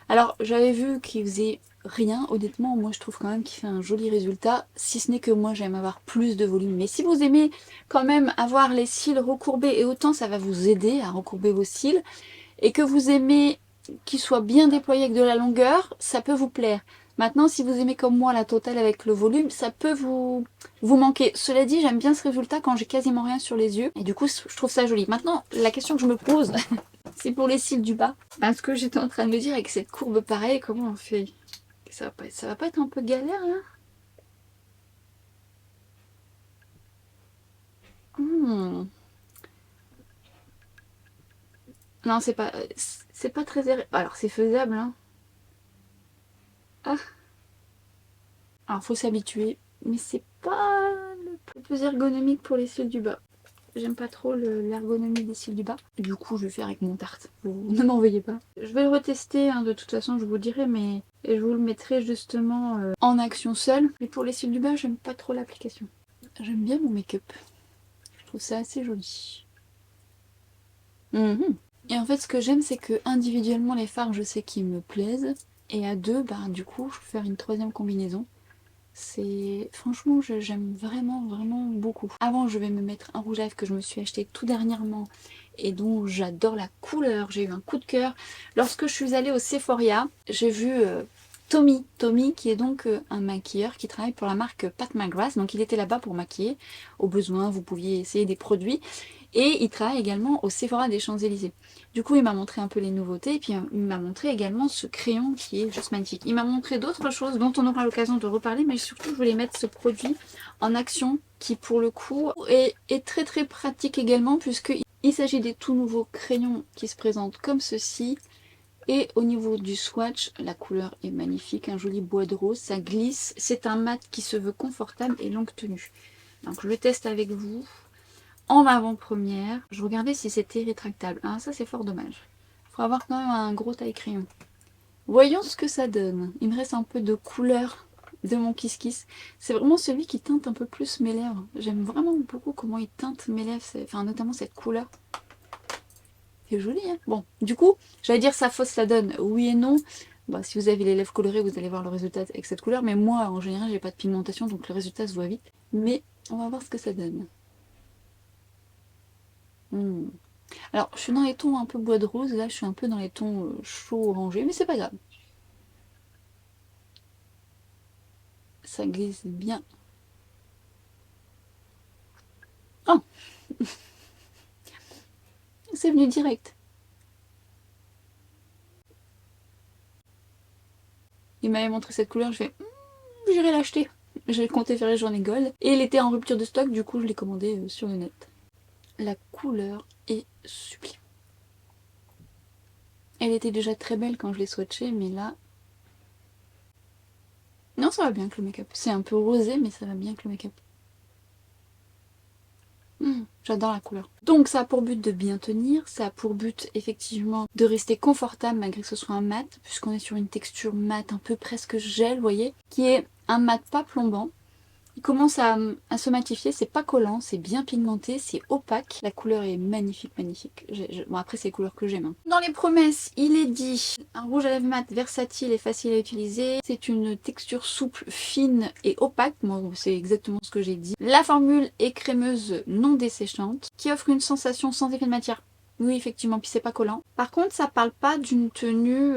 Alors, j'avais vu qu'il faisait rien. Honnêtement, moi, je trouve quand même qu'il fait un joli résultat. Si ce n'est que moi, j'aime avoir plus de volume. Mais si vous aimez quand même avoir les cils recourbés, et autant ça va vous aider à recourber vos cils, et que vous aimez qu'ils soient bien déployés avec de la longueur, ça peut vous plaire. Maintenant, si vous aimez comme moi la totale avec le volume, ça peut vous manquer. Cela dit, j'aime bien ce résultat quand j'ai quasiment rien sur les yeux. Et du coup, je trouve ça joli. Maintenant, la question que je me pose, c'est pour les cils du bas. Parce que j'étais en train de me dire, avec cette courbe pareille, comment on fait? Ça va pas être un peu galère, là? Hmm. Non, c'est pas très... Alors, c'est faisable, hein. Ah. Alors, faut s'habituer. Mais c'est pas le plus ergonomique pour les cils du bas. J'aime pas trop l'ergonomie des cils du bas. Du coup, je vais faire avec mon Tarte. Vous ne m'en veuillez pas. Je vais le retester, hein, de toute façon, je vous dirai, mais et je vous le mettrai justement en action seule. Mais pour les cils du bas, j'aime pas trop l'application. J'aime bien mon make-up. Je trouve ça assez joli. Et en fait, ce que j'aime, c'est que individuellement, les fards, je sais qu'ils me plaisent. Et à deux, bah, du coup, je peux faire une troisième combinaison. Franchement, j'aime vraiment, vraiment beaucoup. Avant, je vais me mettre un rouge à lèvres que je me suis acheté tout dernièrement et dont j'adore la couleur. J'ai eu un coup de cœur. Lorsque je suis allée au Sephora, j'ai vu Tommy qui est donc un maquilleur qui travaille pour la marque Pat McGrath. Donc il était là-bas pour maquiller. Au besoin, vous pouviez essayer des produits. Et il travaille également au Sephora des Champs-Élysées. Du coup, il m'a montré un peu les nouveautés et puis il m'a montré également ce crayon qui est juste magnifique. Il m'a montré d'autres choses dont on aura l'occasion de reparler, mais surtout, je voulais mettre ce produit en action qui, pour le coup, est très très pratique également puisqu'il s'agit des tout nouveaux crayons qui se présentent comme ceci. Et au niveau du swatch, la couleur est magnifique, un joli bois de rose, ça glisse. C'est un mat qui se veut confortable et longue tenue. Donc je le teste avec vous. En avant-première, je regardais si c'était rétractable. Ah, ça c'est fort dommage. Il faut avoir quand même un gros taille crayon. Voyons ce que ça donne. Il me reste un peu de couleur de mon Kiss Kiss. C'est vraiment celui qui teinte un peu plus mes lèvres. J'aime vraiment beaucoup comment il teinte mes lèvres. Enfin, notamment cette couleur. C'est joli, hein. Bon, du coup, j'allais dire ça fausse la donne. Oui et non. Bah, si vous avez les lèvres colorées, vous allez voir le résultat avec cette couleur. Mais moi, en général, j'ai pas de pigmentation, donc le résultat se voit vite. Mais on va voir ce que ça donne. Alors, je suis dans les tons un peu bois de rose, là je suis un peu dans les tons chauds orangés, mais c'est pas grave. Ça glisse bien. Oh, c'est venu direct. Il m'avait montré cette couleur, je fais j'irai l'acheter. J'ai compté faire les journées gold. Et il était en rupture de stock, du coup je l'ai commandé sur le net. La couleur est sublime. Elle était déjà très belle quand je l'ai swatchée, mais là... Non, ça va bien avec le make-up. C'est un peu rosé, mais ça va bien avec le make-up. J'adore la couleur. Donc ça a pour but de bien tenir, ça a pour but effectivement de rester confortable malgré que ce soit un mat, puisqu'on est sur une texture mat un peu presque gel, vous voyez, qui est un mat pas plombant. Il commence à se matifier, c'est pas collant, c'est bien pigmenté, c'est opaque. La couleur est magnifique, magnifique. Bon après c'est les couleurs que j'aime. Dans les promesses, il est dit un rouge à lèvres mat versatile et facile à utiliser. C'est une texture souple, fine et opaque. Moi c'est exactement ce que j'ai dit. La formule est crémeuse, non desséchante, qui offre une sensation sans effet de matière. Oui, effectivement, puis c'est pas collant. Par contre, ça parle pas d'une tenue...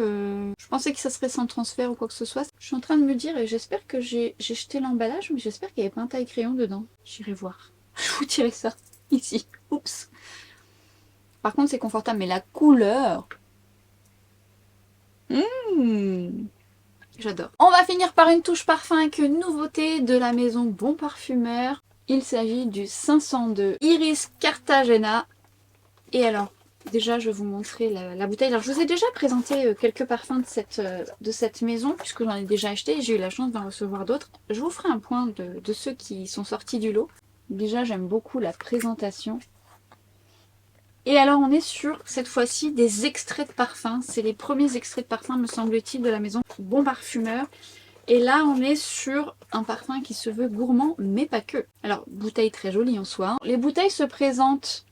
Je pensais que ça serait sans transfert ou quoi que ce soit. Je suis en train de me dire, et j'espère que j'ai jeté l'emballage, mais j'espère qu'il n'y avait pas un taille-crayon dedans. J'irai voir. Je vous dirai ça. Ici. Oups. Par contre, c'est confortable, mais la couleur... J'adore. On va finir par une touche parfum avec une nouveauté de la maison Bon Parfumeur. Il s'agit du 502 Iris Cartagena. Et alors, déjà je vais vous montrer la bouteille. Alors je vous ai déjà présenté quelques parfums de cette maison, puisque j'en ai déjà acheté et j'ai eu la chance d'en recevoir d'autres. Je vous ferai un point de ceux qui sont sortis du lot. Déjà j'aime beaucoup la présentation. Et alors on est sur, cette fois-ci, des extraits de parfums. C'est les premiers extraits de parfums, me semble-t-il, de la maison Bon Parfumeur. Et là on est sur un parfum qui se veut gourmand, mais pas que. Alors, bouteille très jolie en soi. Les bouteilles se présentent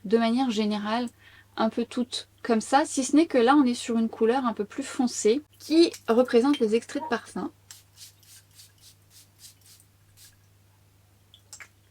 de manière générale un peu toutes comme ça, si ce n'est que là on est sur une couleur un peu plus foncée qui représente les extraits de parfum.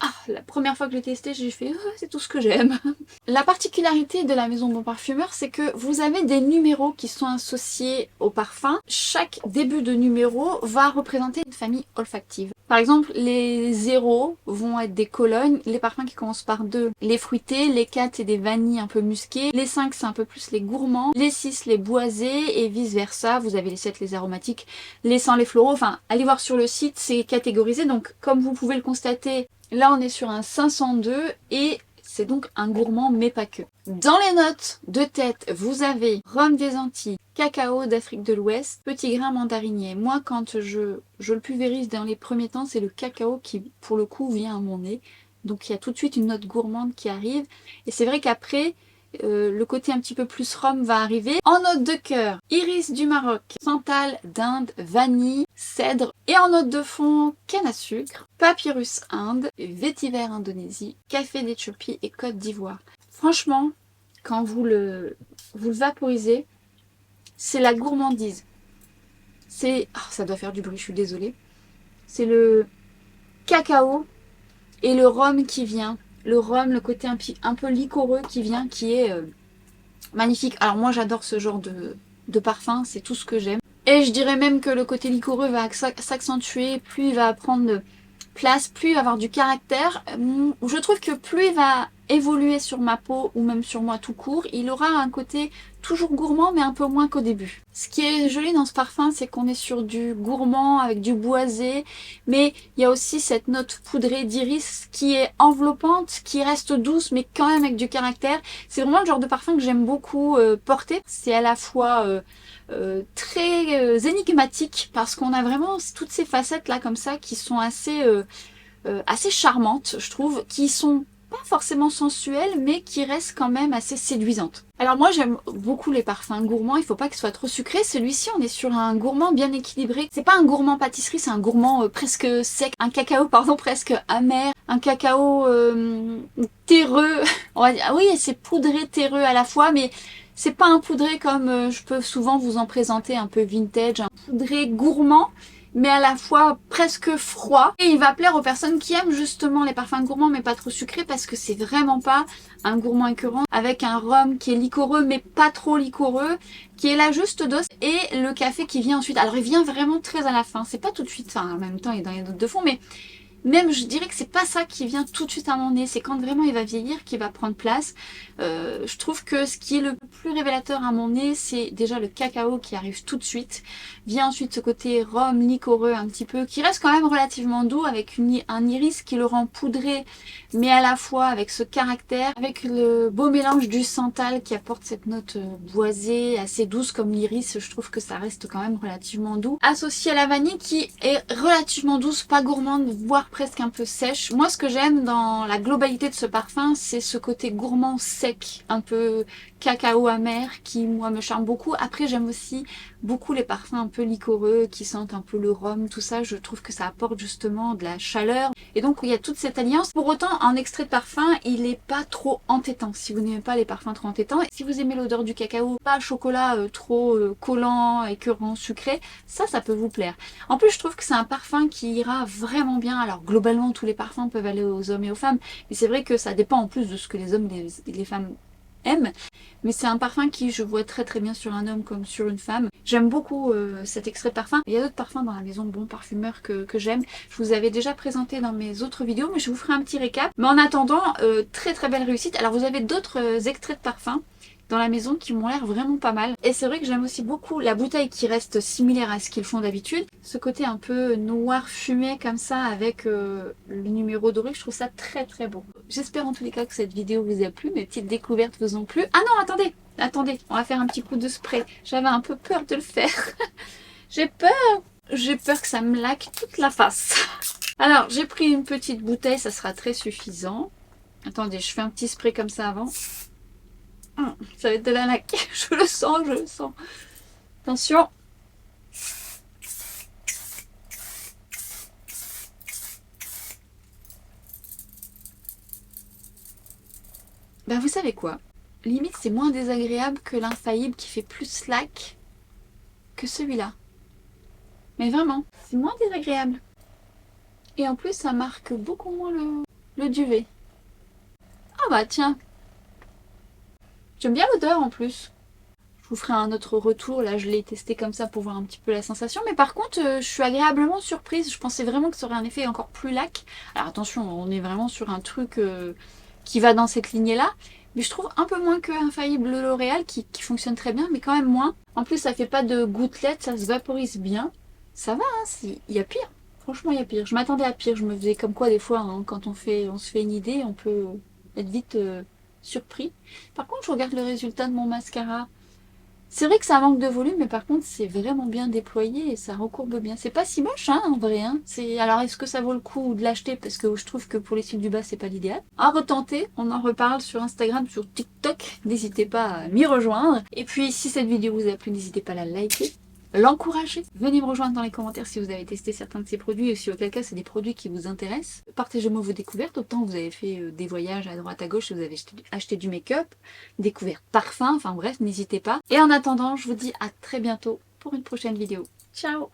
Ah, la première fois que j'ai testé, j'ai fait oh, c'est tout ce que j'aime. La particularité de la maison Bon Parfumeur, c'est que vous avez des numéros qui sont associés au parfum. Chaque début de numéro va représenter une famille olfactive. Par exemple, les 0 vont être des colognes, les parfums qui commencent par 2, les fruités, les 4 c'est des vanilles un peu musquées, les 5 c'est un peu plus les gourmands, les 6 les boisés et vice versa. Vous avez les 7 les aromatiques, les 100 les floraux. Enfin, allez voir sur le site, c'est catégorisé. Donc comme vous pouvez le constater, là on est sur un 502 et c'est donc un gourmand mais pas que. Dans les notes de tête, vous avez rhum des Antilles, cacao d'Afrique de l'Ouest, petit grain mandarinier. Moi quand je le pulvérise dans les premiers temps, c'est le cacao qui pour le coup vient à mon nez. Donc il y a tout de suite une note gourmande qui arrive. Et c'est vrai qu'après, le côté un petit peu plus rhum va arriver. En note de cœur, iris du Maroc, santal d'Inde, vanille, cèdre. Et en note de fond, canne à sucre, papyrus Inde, vétiver Indonésie, café d'Éthiopie et Côte d'Ivoire. Franchement, quand vous le vaporisez, c'est la gourmandise. C'est... Oh, ça doit faire du bruit, je suis désolée. C'est le cacao et le rhum qui vient. Le rhum, le côté un peu liquoreux qui vient, qui est magnifique. Alors moi j'adore ce genre de parfum, c'est tout ce que j'aime. Et je dirais même que le côté liquoreux va s'accentuer, plus il va prendre de place, plus il va avoir du caractère. Je trouve que plus il va évoluer sur ma peau ou même sur moi tout court, il aura un côté toujours gourmand mais un peu moins qu'au début. Ce qui est joli dans ce parfum, c'est qu'on est sur du gourmand avec du boisé, mais il y a aussi cette note poudrée d'iris qui est enveloppante, qui reste douce mais quand même avec du caractère. C'est vraiment le genre de parfum que j'aime beaucoup porter. C'est à la fois très énigmatique parce qu'on a vraiment toutes ces facettes là comme ça qui sont assez charmantes, je trouve, qui sont pas forcément sensuelles mais qui restent quand même assez séduisantes. Alors moi j'aime beaucoup les parfums gourmands, il faut pas qu'ils soient trop sucrés. Celui-ci on est sur un gourmand bien équilibré. C'est pas un gourmand pâtisserie, c'est un gourmand presque sec, un cacao pardon presque amer, un cacao terreux, on va dire. Ah oui, c'est poudré terreux à la fois, mais c'est pas un poudré comme je peux souvent vous en présenter, un peu vintage, un poudré gourmand, mais à la fois presque froid. Et il va plaire aux personnes qui aiment justement les parfums gourmands mais pas trop sucrés, parce que c'est vraiment pas un gourmand écœurant, avec un rhum qui est liquoreux mais pas trop liquoreux, qui est la juste dose, et le café qui vient ensuite. Alors il vient vraiment très à la fin, c'est pas tout de suite, enfin en même temps il est dans les notes de fond, mais même je dirais que c'est pas ça qui vient tout de suite à mon nez, c'est quand vraiment il va vieillir qu'il va prendre place. Je trouve que ce qui est le plus révélateur à mon nez, c'est déjà le cacao qui arrive tout de suite. Vient ensuite ce côté rhum liquoreux un petit peu, qui reste quand même relativement doux, avec un iris qui le rend poudré, mais à la fois avec ce caractère, avec le beau mélange du santal qui apporte cette note boisée, assez douce comme l'iris. Je trouve que ça reste quand même relativement doux. Associé à la vanille qui est relativement douce, pas gourmande, voire presque un peu sèche. Moi ce que j'aime dans la globalité de ce parfum, c'est ce côté gourmand sec, un peu cacao amer, qui moi me charme beaucoup. Après j'aime aussi beaucoup les parfums un peu liquoreux qui sentent un peu le rhum, tout ça. Je trouve que ça apporte justement de la chaleur, et donc il y a toute cette alliance. Pour autant, en extrait de parfum, il n'est pas trop entêtant si vous n'aimez pas les parfums trop entêtants. Et si vous aimez l'odeur du cacao, pas chocolat trop collant, écœurant, sucré, ça peut vous plaire. En plus je trouve que c'est un parfum qui ira vraiment bien. Alors globalement tous les parfums peuvent aller aux hommes et aux femmes, mais c'est vrai que ça dépend en plus de ce que les hommes et les femmes aiment. Mais c'est un parfum qui je vois très très bien sur un homme comme sur une femme. J'aime beaucoup cet extrait de parfum. Il y a d'autres parfums dans la maison de Bon Parfumeur que j'aime. Je vous avais déjà présenté dans mes autres vidéos, mais je vous ferai un petit récap. Mais en attendant, très très belle réussite. Alors vous avez d'autres extraits de parfum dans la maison qui m'ont l'air vraiment pas mal. Et c'est vrai que j'aime aussi beaucoup la bouteille qui reste similaire à ce qu'ils font d'habitude. Ce côté un peu noir fumé comme ça avec le numéro doré, je trouve ça très très beau. J'espère en tous les cas que cette vidéo vous a plu, mes petites découvertes vous ont plu. Ah non, attendez, on va faire un petit coup de spray. J'avais un peu peur de le faire. J'ai peur que ça me laque toute la face. Alors j'ai pris une petite bouteille, ça sera très suffisant. Attendez, je fais un petit spray comme ça avant. Ça va être de la laque, je le sens. Attention. Ben vous savez quoi? Limite c'est moins désagréable que l'infaillible qui fait plus slack que celui-là. Mais vraiment, c'est moins désagréable. Et en plus ça marque beaucoup moins le duvet. Ah bah tiens. J'aime bien l'odeur en plus. Je vous ferai un autre retour, là je l'ai testé comme ça pour voir un petit peu la sensation. Mais par contre, je suis agréablement surprise. Je pensais vraiment que ça aurait un effet encore plus lac. Alors attention, on est vraiment sur un truc qui va dans cette lignée-là. Mais je trouve un peu moins que Infaillible L'Oréal qui fonctionne très bien, mais quand même moins. En plus, ça fait pas de gouttelettes, ça se vaporise bien. Ça va, hein, il y a pire. Franchement, il y a pire. Je m'attendais à pire. Je me faisais comme quoi des fois, hein, quand on se fait une idée, on peut être vite surpris. Par contre, je regarde le résultat de mon mascara. C'est vrai que ça manque de volume, mais par contre, c'est vraiment bien déployé et ça recourbe bien. C'est pas si moche, hein, en vrai. Hein. Alors, est-ce que ça vaut le coup de l'acheter? Parce que je trouve que pour les cils du bas, c'est pas l'idéal. À retenter, on en reparle sur Instagram, sur TikTok. N'hésitez pas à m'y rejoindre. Et puis, si cette vidéo vous a plu, n'hésitez pas à la liker, l'encourager. Venez me rejoindre dans les commentaires si vous avez testé certains de ces produits ou si auquel cas c'est des produits qui vous intéressent. Partagez-moi vos découvertes, autant vous avez fait des voyages à droite à gauche, si vous avez acheté du make-up, découvert parfum, enfin bref, n'hésitez pas. Et en attendant, je vous dis à très bientôt pour une prochaine vidéo. Ciao!